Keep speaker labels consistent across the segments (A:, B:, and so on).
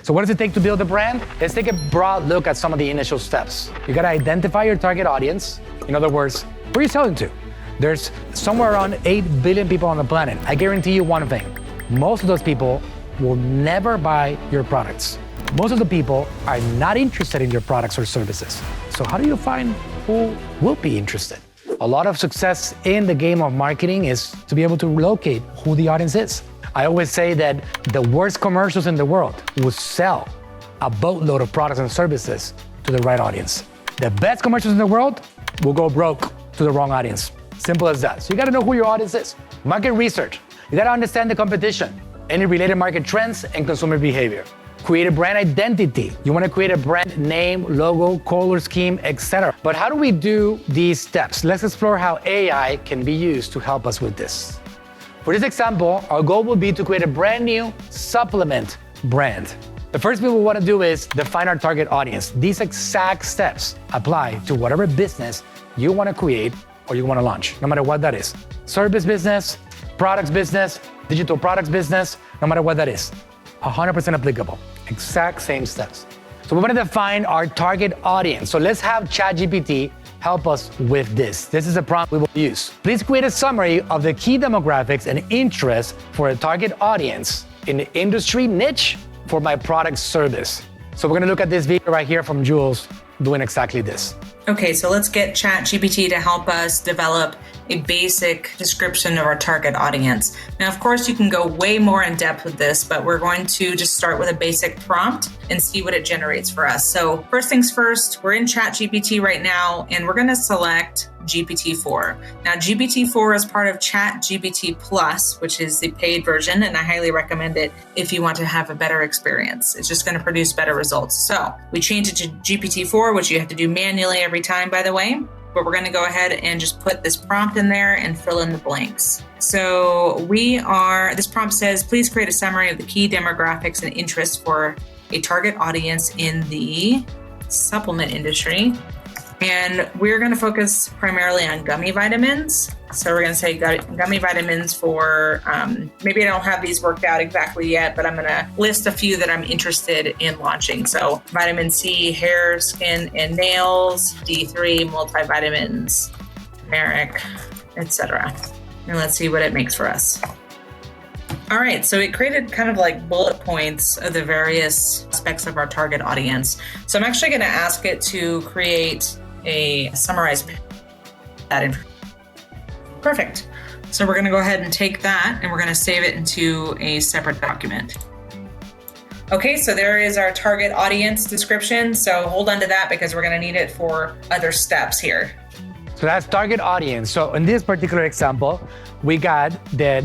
A: So what does it take to build a brand? Let's take a broad look at some of the initial steps. You gotta identify your target audience. In other words, who are you selling to? There's somewhere around 8 billion people on the planet. I guarantee you one thing, most of those people will never buy your products. Most of the people are not interested in your products or services. So how do you find who will be interested? A lot of success in the game of marketing is to be able to locate who the audience is. I always say that the worst commercials in the world will sell a boatload of products and services to the right audience. The best commercials in the world will go broke to the wrong audience. Simple as that. So you gotta know who your audience is. Market research. You gotta understand the competition, any related market trends and consumer behavior. Create a brand identity. You wanna create a brand name, logo, color scheme, etc. But how do we do these steps? Let's explore how AI can be used to help us with this. For this example, our goal will be to create a brand new supplement brand. The first thing we want to do is define our target audience. These exact steps apply to whatever business you want to create or you want to launch, no matter what that is. Service business, products business, digital products business, no matter what that is. 100% applicable, exact same steps. So we want to define our target audience. So let's have ChatGPT help us with this. This is a prompt we will use. Please create a summary of the key demographics and interests for a target audience in the industry niche for my product service. So we're gonna look at this video right here from Jules doing exactly this.
B: Okay, so let's get ChatGPT to help us develop a basic description of our target audience. Now, of course, you can go way more in depth with this, but we're going to just start with a basic prompt and see what it generates for us. So first things first, we're in ChatGPT right now, and we're gonna select GPT-4. Now, GPT-4 is part of ChatGPT Plus, which is the paid version, and I highly recommend it if you want to have a better experience. It's just gonna produce better results. So we change it to GPT-4, which you have to do manually every time, by the way. But we're gonna go ahead and just put this prompt in there and fill in the blanks. So this prompt says, please create a summary of the key demographics and interests for a target audience in the supplement industry. And we're gonna focus primarily on gummy vitamins. So we're gonna say gummy vitamins for, maybe I don't have these worked out exactly yet, but I'm gonna list a few that I'm interested in launching. So vitamin C, hair, skin, and nails, D3, multivitamins, turmeric, etc. And let's see what it makes for us. All right, so it created kind of like bullet points of the various aspects of our target audience. So I'm actually gonna ask it to create a summarized that information. Perfect. So we're going to go ahead and take that and we're going to save it into a separate document. Okay, so there is our target audience description. So hold on to that because we're going to need it for other steps here.
A: So that's target audience. So in this particular example, we got that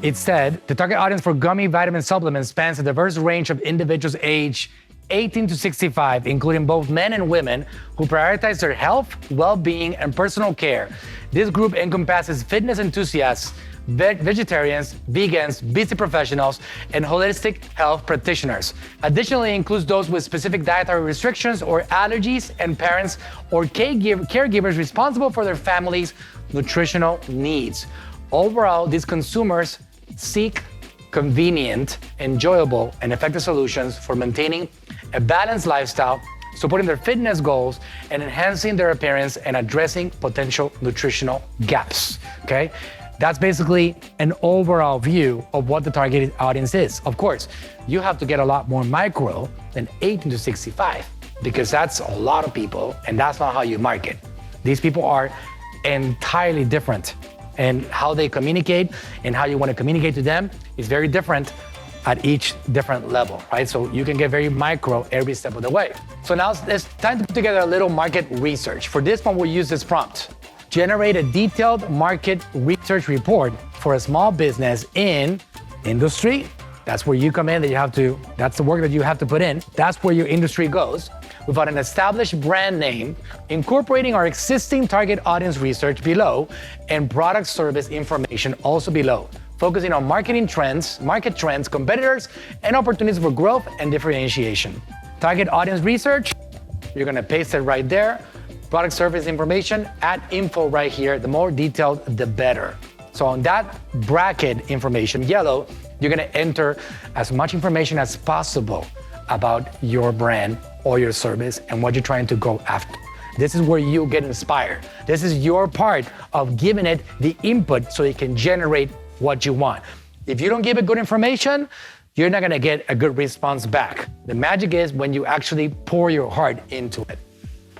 A: it said the target audience for gummy vitamin supplements spans a diverse range of individuals age 18 to 65, including both men and women who prioritize their health, well-being, and personal care. This group encompasses fitness enthusiasts, vegetarians, vegans, busy professionals, and holistic health practitioners. Additionally, includes those with specific dietary restrictions or allergies and parents or caregivers responsible for their family's nutritional needs. Overall, these consumers seek convenient, enjoyable, and effective solutions for maintaining a balanced lifestyle, supporting their fitness goals, and enhancing their appearance and addressing potential nutritional gaps, okay? That's basically an overall view of what the targeted audience is. Of course, you have to get a lot more micro than 18 to 65 because that's a lot of people and that's not how you market. These people are entirely different, and how they communicate and how you want to communicate to them is very different at each different level, right? So you can get very micro every step of the way. So now it's time to put together a little market research. For this one, we'll use this prompt. Generate a detailed market research report for a small business in industry. That's where you come in, that's the work that you have to put in. That's where your industry goes. Without an established brand name, incorporating our existing target audience research below, and product service information also below, focusing on market trends, competitors, and opportunities for growth and differentiation. Target audience research, you're gonna paste it right there. Product service information, add info right here. The more detailed, the better. So on that bracket information, yellow, you're gonna enter as much information as possible about your brand or your service and what you're trying to go after. This is where you get inspired. This is your part of giving it the input so it can generate what you want. If you don't give it good information, you're not gonna get a good response back. The magic is when you actually pour your heart into it.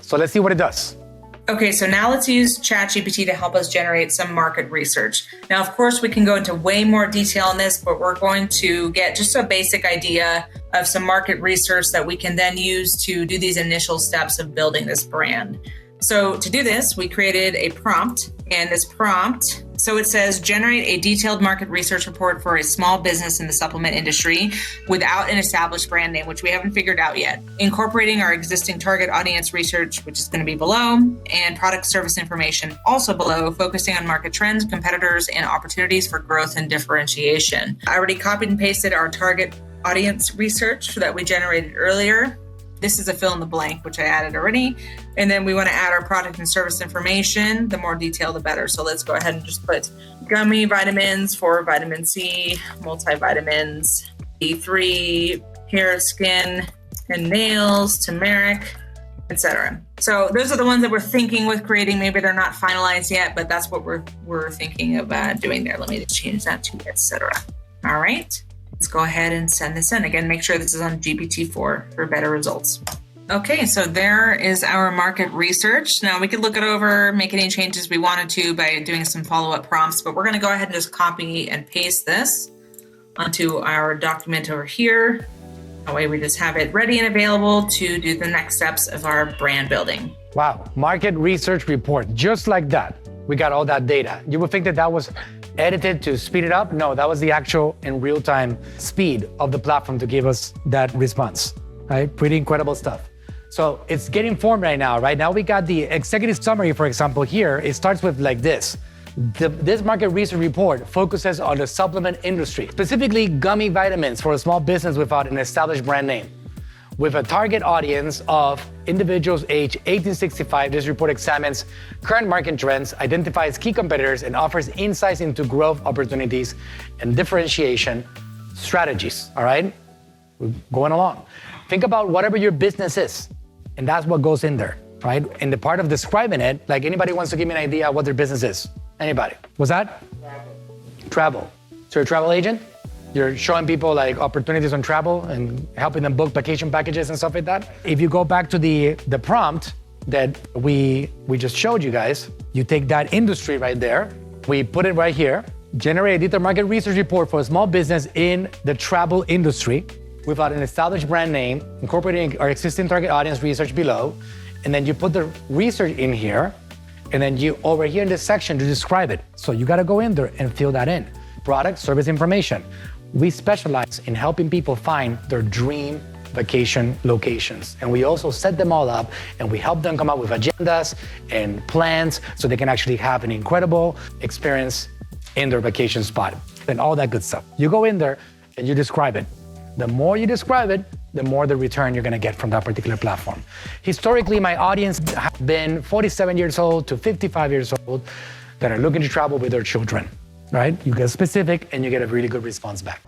A: So let's see what it does.
B: Okay, so now let's use ChatGPT to help us generate some market research. Now, of course, we can go into way more detail on this, but we're going to get just a basic idea of some market research that we can then use to do these initial steps of building this brand. So to do this, we created a prompt, and this prompt, so it says, generate a detailed market research report for a small business in the supplement industry without an established brand name, which we haven't figured out yet. Incorporating our existing target audience research, which is going to be below, and product service information also below, focusing on market trends, competitors, and opportunities for growth and differentiation. I already copied and pasted our target audience research that we generated earlier. This is a fill in the blank, which I added already. And then we want to add our product and service information. The more detail, the better. So let's go ahead and just put gummy vitamins for vitamin C, multivitamins, D3, hair, skin, and nails, turmeric, etc. So those are the ones that we're thinking with creating. Maybe they're not finalized yet, but that's what we're thinking of doing there. Let me just change that to etc. All right. Let's go ahead and send this in. Again, make sure this is on GPT-4 for better results. Okay, so there is our market research. Now we could look it over, make any changes we wanted to by doing some follow-up prompts, but we're gonna go ahead and just copy and paste this onto our document over here. That way we just have it ready and available to do the next steps of our brand building.
A: Wow, market research report, just like that. We got all that data. You would think that that was edited to speed it up? No, that was the actual in real-time speed of the platform to give us that response, right? Pretty incredible stuff. So it's getting formed right now. Right now we got the executive summary, for example, here. It starts with like this. This market research report focuses on the supplement industry, specifically gummy vitamins for a small business without an established brand name. With a target audience of individuals aged 18 to 65, this report examines current market trends, identifies key competitors, and offers insights into growth opportunities and differentiation strategies, all right? We're going along. Think about whatever your business is, and that's what goes in there, right? In the part of describing it, like anybody wants to give me an idea what their business is? Anybody? What's that? Travel. So you're a travel agent? You're showing people like opportunities on travel and helping them book vacation packages and stuff like that. If you go back to the prompt that we just showed you guys, you take that industry right there, we put it right here, generate a detailed market research report for a small business in the travel industry without an established brand name, incorporating our existing target audience research below, and then you put the research in here, and then you over here in this section to describe it. So you gotta go in there and fill that in. Product, service information. We specialize in helping people find their dream vacation locations. And we also set them all up and we help them come up with agendas and plans so they can actually have an incredible experience in their vacation spot and all that good stuff. You go in there and you describe it. The more you describe it, the more the return you're gonna get from that particular platform. Historically, my audience has been 47 years old to 55 years old that are looking to travel with their children. Right? You get specific and you get a really good response back.